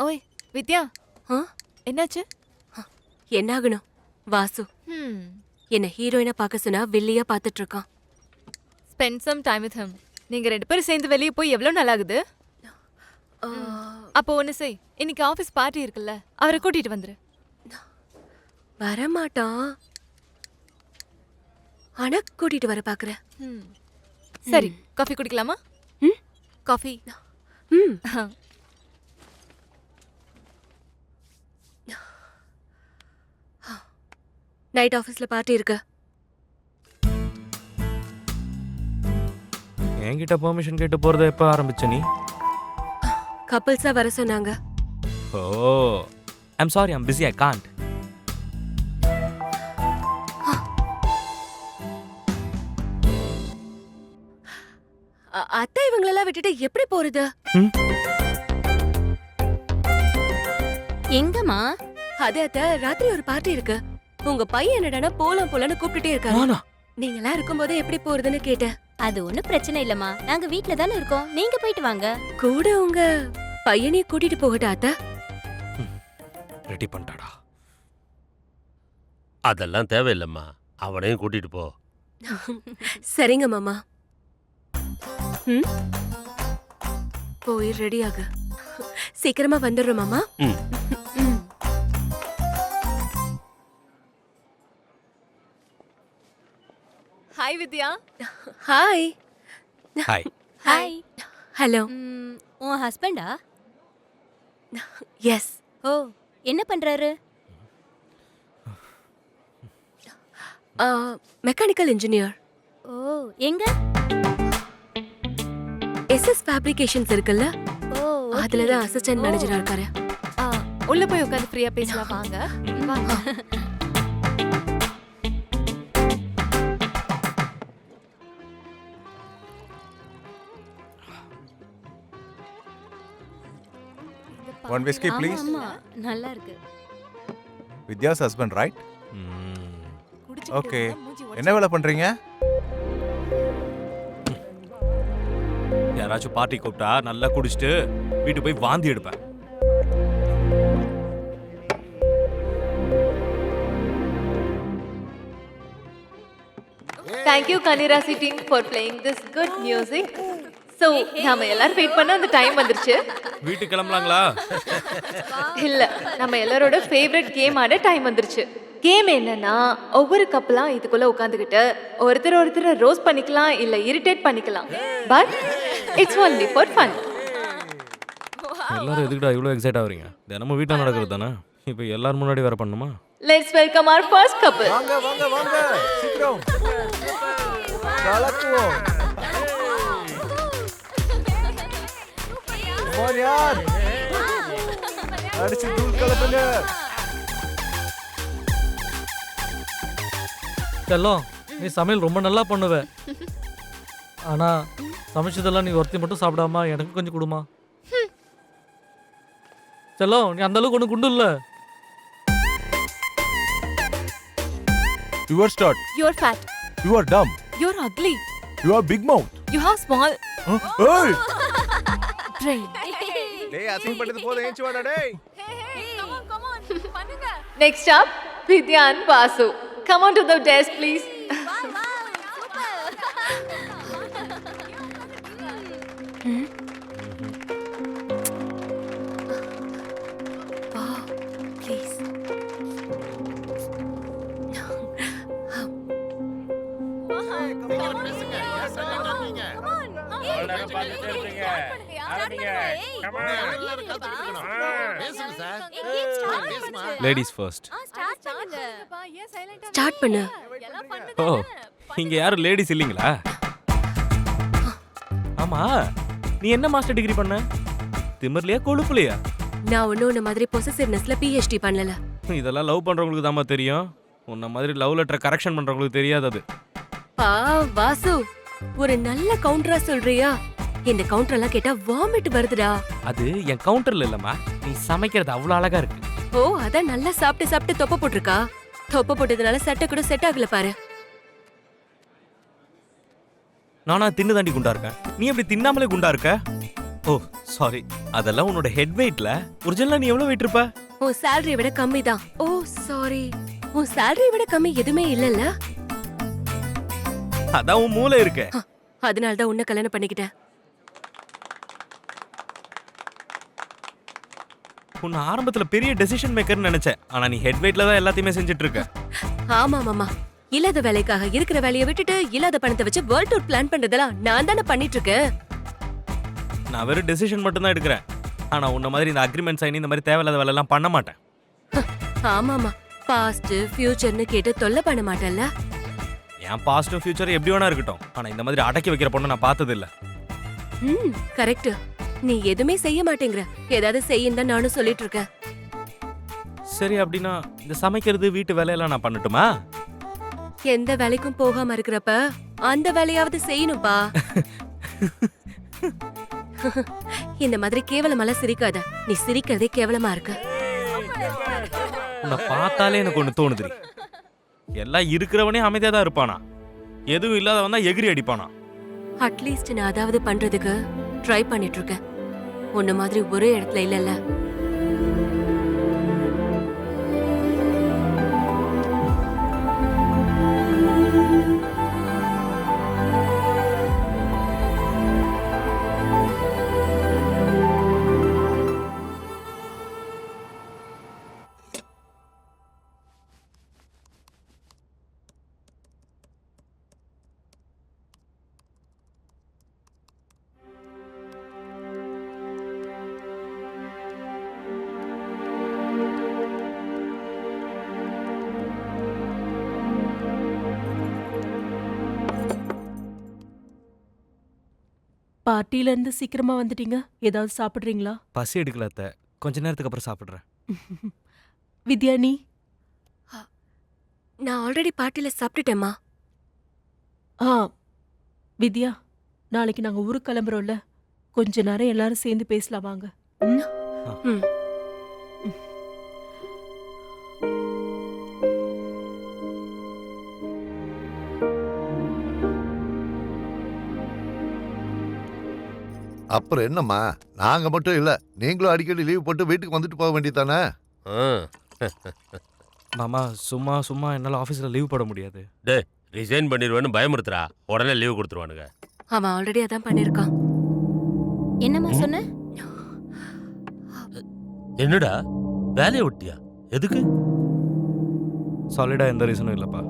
ஓய் வித்யா, ஆ? என்னாச்சு? என்னாகணும்? வாசு என்ன ஹீரோயினா பார்க்க சொன்னா வில்லியா பார்த்துட்டு இருக்கான். Spend some time with him. நீங்க ரெண்டு பேரும் சேர்ந்து வெளியே போய் எவ்வளவு நாள் ஆகுது? அப்போ ஒண்ணு செய், இன்னைக்கு ஆபீஸ் பார்ட்டி இருக்குல்ல, அவரை கூட்டிட்டு வந்துரு. வரமாட்டான். ஆனா கூட்டிட்டு வர பாக்குறேன். சரி, காஃபி குடிக்கலாமா? காஃபி. நைட் ஆபீஸ்ல பார்ட்டி இருக்கு. என்கிட்ட பெர்மிஷன் கேட்டு போறத எப்ப ஆரம்பிச்ச நீ? கப்பிள்ஸா வர சொன்னாங்க. Oh, I'm sorry, I'm busy, I can't. அத்தை இவங்களெல்லாம் விட்டுட்டு எப்படி போறது? எங்கம்மா? அதே அத்தை, ராத்திரி ஒரு பார்ட்டி இருக்கு. உங்க பையன் என்னடானா போலாம் போலான்னு கூப்பிட்டுட்டே இருக்காரு. நீங்களாம் இருக்கும்போது எப்படி போறதுன்னு கேட்டேன். அது ஒண்ணும் பிரச்சனை இல்லம்மா, நாங்க வீட்ல தானே இருக்கோம், நீங்க போயிட்டு வாங்க. கூட உங்க பையனையும் கூட்டிட்டு போகட்டா அத்தை? ரெடி பண்ணிட்டாடா. அதெல்லாம் தேவையில்லம்மா, அவனையும் கூட்டிட்டு போ. சரிங்க மாமா. போய் ரெடி ஆகு. சீக்கிரமா வந்துடுறோம் மாமா. ஹாய் வித்யா. ஹாய். ஹாய். ஹாய். ஹலோ. உன் ஹஸ்பண்டா? எஸ். ஓ, என்ன பண்றாரு? Mechanical engineer. ஓ, எங்க? எஸ்எஸ் ஃபேப்ரிகேஷன்ஸ் இருக்குல்ல, ஓ, அதுல தான் அசிஸ்டன்ட் மேனேஜரா இருக்காரு. உள்ள போய் உட்காந்து ஃப்ரீயா பேசலாம் வாங்க. வாங்க. One whiskey, ஆமா, please. ஆமா, நல்லா இருக்கு. Vidya's husband, right? குடிச்சிட்டு Okay. இருந்தா மூஞ்சி உடைச்சு. என்ன வேலை பண்றீங்க? யாராச்சும் பார்ட்டி கூப்பிட்டா நல்லா குடிச்சிட்டு வீட்டு போய் வாந்தி எடுப்பேன். Thank you Kanirasi team for playing this good music. So, நாம எல்லாரும் வெயிட் பண்ண அந்த டைம் வந்துருச்சு. வீட்டுக்கு கிளம்பலாங்களா? இல்ல, நம்ம எல்லாரோட ஃபேவரட் கேம் ஆட டைம் வந்துருச்சு. கேம் என்னன்னா, ஒவ்வொரு கப்பலா இதுக்குள்ள உட்காந்துக்கிட்டு ஒருத்தர் ரோஸ் பண்ணிக்கலாம் இல்ல இரிட்டேட் பண்ணிக்கலாம். But it's only for fun. எல்லாரும் எதுக்குடா இவ்வளோ எக்ஸைட் ஆகுறீங்க? தினமும் வீட்டில் நடக்கிறது தானே, இப்போ எல்லாரும் முன்னாடி வேற பண்ணுமா? Let's welcome our first couple. வாங்க வாங்க வாங்க, சீக்கிரம் கலக்குவோம். Come on यार, அடிச்சு தூள் கலப்புங்க. செல்லம், நீ சமையல் ரொம்ப நல்லா பண்ணுவ. ஆனா சமைச்சதெல்லாம் நீ ஒருத்தி மட்டும் சாப்பிடாம எனக்கு கொஞ்சம் கொடுமா. செல்லம், நீ அந்த அளவுக்கு ஒன்றும் குண்டு இல்ல. You are start. You're fat. You are dumb. You're ugly. You are big mouth. You have small Hey! brain. டேய் அசிங் பண்ணது போல ஏஞ்சி வாடா டேய். Come on. பண்ணுங்க. Next up, Vidya and Vasu. Come on to the desk please. Please. Ladies first. Start பண்ணு. ஓ, இங்க யாரும் லேடிஸ் இல்லைங்களா? ஆமா, நீ என்ன மாஸ்டர் டிகிரி பண்ண? திமிர்லையா கொழுப்புலையா? நான் ஒன்னும் உன்ன மாதிரி பொசசிவ்னஸ்ல PhD பண்ணல. இதெல்லாம் லவ் பண்றவங்களுக்கு தாமா தெரியும். உன்ன மாதிரி லவ் லெட்டர் கரெக்ஷன் பண்றவங்களுக்கு தெரியாது அது. வாசு, ஒரு நல்ல கவுண்டரா சொல்றியா? இந்த கவுண்டர் எல்லாம் கேட்டா வாமிட் வருதுடா. அது என் கவுண்டர்ல இல்லம்மா, நீ சமைக்கிறது அவ்வளவு அழகா இருக்கு. ஓ, அதான் நல்லா சாப்பிட்டு சாப்பிட்டு தொப்பை போட்டிருக்கா. தொப்பை போட்டதுனால சட்டை கூட செட் ஆகல பாரு. நானா தின்னு தாண்டி குண்டா இருக்கேன், நீ எப்படி தின்னாமலே குண்டா இருக்க? ஓ சாரி, அதெல்லாம் உன்னோட ஹெட் வெயிட்ல. ஒரிஜினலா நீ எவ்வளவு வெயிட் இருப்ப? உன் சேலரியை விட கம்மி தான். ஓ சாரி, உன் சேலரியை விட கம்மி எதுவுமே இல்லல்ல. அதான் உன் மூளை இருக்கு. அதனால தான் உன்னை கல்யாணம் பண்ணிக்கிட்டேன். உன்னை ஆரம்பத்துல பெரிய டெசிஷன் மேக்கர்னு நினைச்சேன். ஆனா நீ ஹெட் வெயிட்ல தான் எல்லாத்தையுமே செஞ்சுட்டு இருக்க. ஆமா மாமா, இல்லாத வேலைக்காக இருக்கிற வேலையை விட்டுட்டு இல்லாத பணத்தை வச்சு வேர்ல்ட் டூர் பிளான் பண்றதெல்லாம் நான் தானே பண்ணிட்டு இருக்கேன். நான் வெறும் டெசிஷன் மட்டும் தான் எடுக்கிறேன். ஆனா உன்ன மாதிரி இந்த அக்ரிமெண்ட் சைன் இந்த மாதிரி தேவையில்லாத வேலை எல்லாம் பண்ண மாட்டேன். ஆமாமா, பாஸ்ட் ஃபியூச்சர்னு கேட்டு தொல்லை பண்ண மாட்டேன்ல. என் பாஸ்டும் ஃபியூச்சர் எப்படி வேணா இருக்கட்டும். ஆனா இந்த மாதிரி அடக்கி வைக்கிற பொண்ணை நான் பார்த்தது இல்ல. கரெக்ட். நீ எதுவுமே செய்ய மாட்டேங்கிற, ஏதாவது செய்யும் தான் நானும் சொல்லிட்டு இருக்கேன். சரி, அப்படின்னா இந்த சமைக்கிறது வீட்டு வேலையெல்லாம் நான் பண்ணட்டுமா? எந்த வேலைக்கும் போகாம இருக்கிறப்ப அந்த வேலையாவது செய்யணும்பா. இந்த மாதிரி கேவலமெல்லாம் சிரிக்காத. நீ சிரிக்கிறதே கேவலமா இருக்கு. உன்னை பார்த்தாலே எனக்கு ஒண்ணு தோணுது. எல்லாம் இருக்கிறவனே அமைதியா தான் இருப்பானா? எதுவும் இல்லாதவன் தான் எகிரி அடிப்பானா? அட்லீஸ்ட் நான் அதாவது பண்றதுக்கு ட்ரை பண்ணிட்டு இருக்கேன். உன்ன மாதிரி ஒரே இடத்துல இல்லல்ல. பார்ட்டில இருந்து சீக்கிரமா வந்துட்டீங்க. ஏதாவது சாப்பிடுறீங்களா? பசி எடுக்கல அத்தை. கொஞ்ச நேரத்துக்கு அப்புறம் சாப்பிடுறேன். வித்யா நீ? நான் ஆல்ரெடி பார்ட்டில சாப்பிட்டுட்டேம்மா. ஆ வித்யா, நாளைக்கு நாங்க ஊருக்கு கிளம்புறோம்ல, கொஞ்ச நேரம் எல்லாரும் சேர்ந்து பேசலாம் வாங்க. ம். அப்புறம் என்னம்மா, நாங்க மட்டும் இல்ல, நீங்களும் அடிக்கடி லீவ் போட்டு வீட்டுக்கு வந்துட்டு போக வேண்டியதானே? மாமா, சும்மா சும்மா என்னால ஆபீஸ்ல லீவ் போட முடியாது. டேய், ரிசைன் பண்ணிடுவேன்னு பயமுறுத்துறா. உடனே லீவ் கொடுத்துருவானுங்க. அவன் ஆல்ரெடி அதான் பண்ணிருக்கான். என்னம்மா சொன்ன? என்னடா வேலையை விட்டியா? எதுக்கு? சாலிடா எந்த ரீசனும் இல்லப்பா.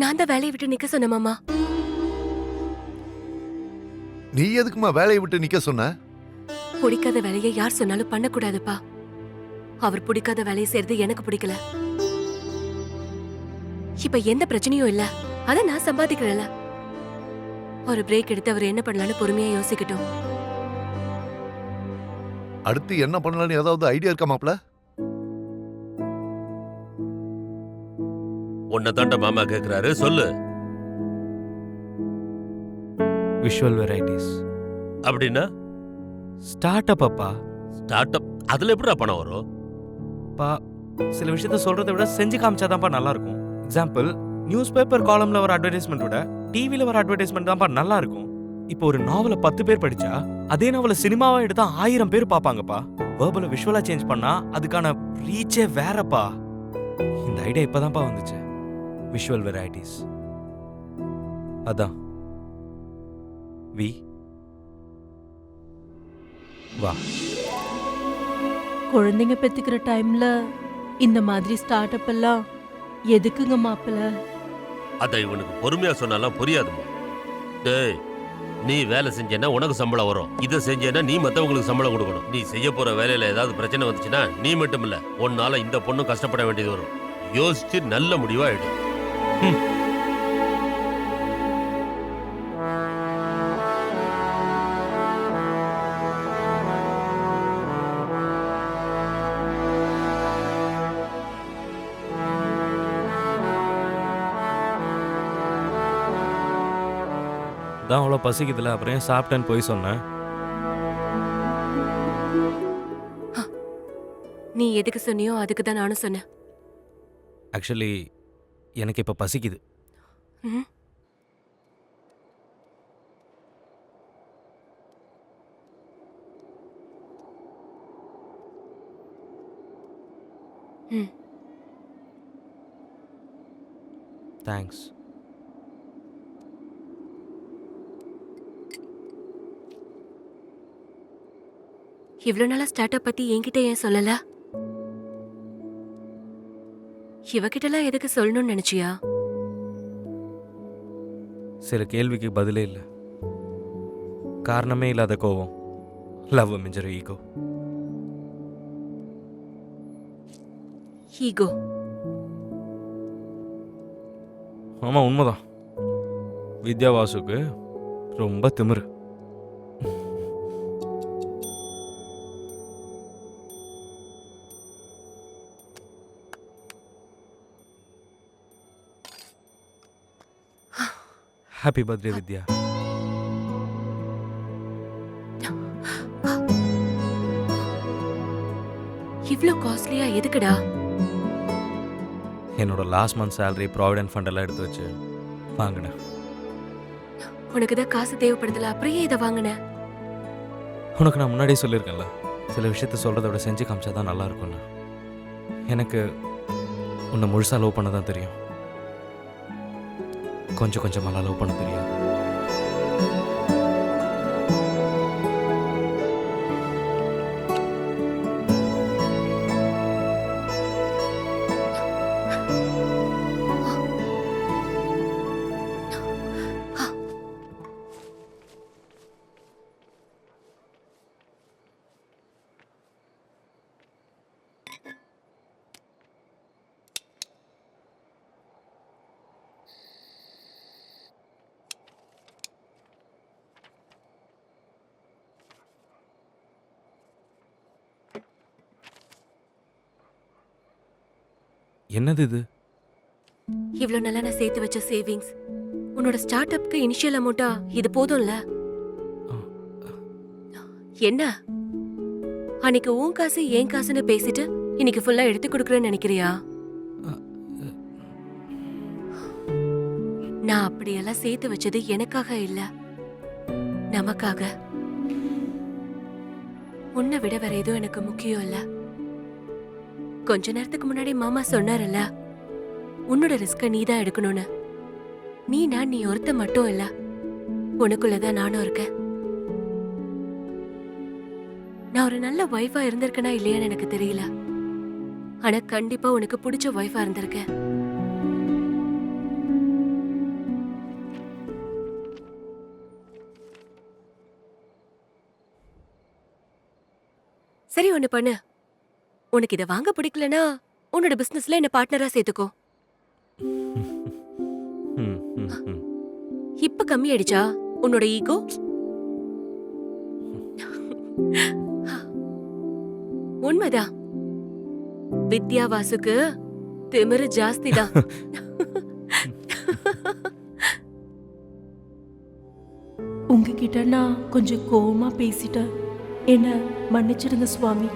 நான் தான் வேலையை விட்டு நிக்க சொன்னேன் மாமா. நீ எதுக்குமா வேலையை விட்டு நிக்க சொன்ன? பிடிக்காத வேலையை யார் சொன்னாலும் பண்ணக்கூடாதுப்பா. அவர் பிடிக்காத வேலையை செய்யறது எனக்கு பிடிக்கல. இப்ப எந்த பிரச்சனையும் இல்ல, அத நான் சம்பாதிக்கிறேன்ல. ஒரு பிரேக் எடுத்து அவர் என்ன பண்ணலாம்னு பொறுமையா யோசிக்கட்டும். அடுத்து என்ன பண்ணலாம்னு ஏதாவது ஐடியா இருக்கா மாப்ள? உன்னை தாண்ட மாமா கேக்குறாரு, சொல்லு. Visual varieties. அப்படின்னா ஸ்டார்ட் அப் அப்பா. Start up? அதுல எப்படிடா பணம் வரும்? பா, சில விஷயத்த சொல்றதை விட செஞ்சு காமிச்சாதான்ப்பா நல்லா இருக்கும். எக்ஸாம்பிள், நியூஸ் பேப்பர் காலம்ல வர அட்வர்டைஸ்மெண்ட் விட டிவில வர அட்வர்டைஸ்மெண்ட் தான்ப்பா நல்லா இருக்கும். இப்போ ஒரு நாவலை 10 பேர் படிச்சா அதே நாவலை சினிமாவா எடுத்தா 1000 பேர் பாப்பாங்கப்பா. வேர்பலை விஷுவலா சேஞ்ச் பண்ணா அதுக்கான ரீச்சே வேறப்பா. இந்த ஐடியா இப்பதான்ப்பா வந்துச்சு. Visual varieties. அதான் வி வா. குழந்தைங்க பெத்துக்கிற டைம்ல இந்த மாதிரி ஸ்டார்ட் அப் எல்லாம் எதுக்குங்க மாப்பிள்ள? அதை இவனுக்கு பொறுமையா சொன்னாலாம் புரியாதுமா. டேய், நீ வேலை செஞ்சேன்னா உனக்கு சம்பளம் வரும். இதை செஞ்சேன்னா நீ மற்றவங்களுக்கு சம்பளம் கொடுக்கணும். நீ செய்ய போற வேலையில ஏதாவது பிரச்சனை வந்துச்சுன்னா நீ மட்டும் இல்ல, உன்னால இந்த பொண்ணும் கஷ்டப்பட வேண்டியது வரும். யோசிச்சு நல்ல முடிவா எடு. தான் அவ்வளோ பசிக்குதுல, அப்புறம் ஏன் சாப்பிட்டேன்னு போய் சொன்னேன். நீ எதுக்கு சொன்னியோ அதுக்கு தான் நானும் சொன்னேன். ஆக்சுவலி எனக்கு இப்போ பசிக்குது. ம். ம். தேங்க்ஸ். இவ்ளோ நாளா ஸ்டார்ட் அப் பத்தி என்கிட்ட ஏன் சொல்லல? இவகிட்டலாம் எதுக்கு சொல்லணும்னு நினைச்சியா? சில கேள்விக்கு பதிலே இல்லை. காரணமே இல்லாத கோவம். லவ் மிஞ்சர் ஈகோ. ஈகோ. ஆமாம், உண்மைதான். வித்யா வாசுக்கு ரொம்ப திமிரு. Happy birthday Vidya. இவ்ளோ காஸ்ட்லியா எதுக்குடா? என்னோட last month salary provident fund எல்லாம் எடுத்து வச்சு வாங்கினேன். உனக்கு தான் காசு தேவைப்படுதுல, அப்படியே இதை வாங்கின. உனக்கு நான் முன்னாடியே சொல்லியிருக்கேன்ல, சில விஷயத்த சொல்கிறத விட செஞ்சு காமிச்சா தான் நல்லா இருக்கும்னு. எனக்கு உன்னை முழுசாக லவ் பண்ண தான் தெரியும். கொஞ்சம் கொஞ்சமாக லவ் பண்ண தெரியும். என்னது இது? இவ்ளோ நாளா நான் சேர்த்து வச்ச சேவிங்ஸ், உன்னோட ஸ்டார்ட் அப்க்கு இனிஷியல் அமௌண்டா இது போதும்ல? என்ன அன்னைக்கு உன் காசு என் காசுன்னு பேசிட்டு இன்னைக்கு ஃபுல்லா எடுத்து கொடுக்குறேன்னு நினைக்கிறியா? நான் அப்படியெல்லாம் சேர்த்து வச்சது எனக்காக இல்ல, நமக்காக. உன்னை விட வேற எதுவும் எனக்கு முக்கியம் இல்ல. கொஞ்ச நேரத்துக்கு முன்னாடி மாமா சொன்னார்ல, உன்னோட ரிஸ்க நீ தான் எடுக்கணும்னு. நீ ஒருத்த மட்டும் இல்ல, உனக்குள்ளதான் நானும் இருக்கேன். நான் ஒரு நல்ல வைஃபா இருந்திருக்கேனா இல்லையான்னு எனக்கு தெரியல, ஆனா கண்டிப்பா உனக்கு பிடிச்ச வைஃபா இருந்திருக்கேன். சரி, ஒண்ணு பண்ணு. உனக்கு இதை வாங்க பிடிக்கலனா உன்னோட பிசினஸ்ல என்ன பார்ட்னரா சேர்த்துக்கோ. இப்ப கம்மி ஆயிடுச்சா உன்னோட ஈகோ? உண்மைதான், வித்யா வாசுக்கு திமிரு ஜாஸ்தி தான். உங்ககிட்ட நான் கொஞ்சம் கோவமா பேசிட்டேன், என்ன மன்னிச்சிடுங்க சுவாமி.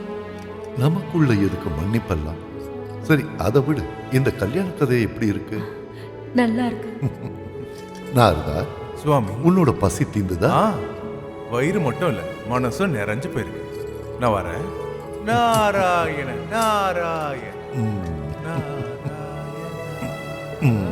நமக்குள்ள எதுக்கு மன்னிப்பெல்லாம்? சரி, அதை விடு. இந்த கல்யாண கதை எப்படி இருக்கு? நல்லா இருக்கு. நாரதா, சுவாமி, உன்னோட பசி தீந்துதா? வயிறு மட்டும் இல்ல, மனசும் நிறைஞ்சு போயிருக்கு. நான் வரேன். நாராயண நாராயண ம். நாராயண. ம்.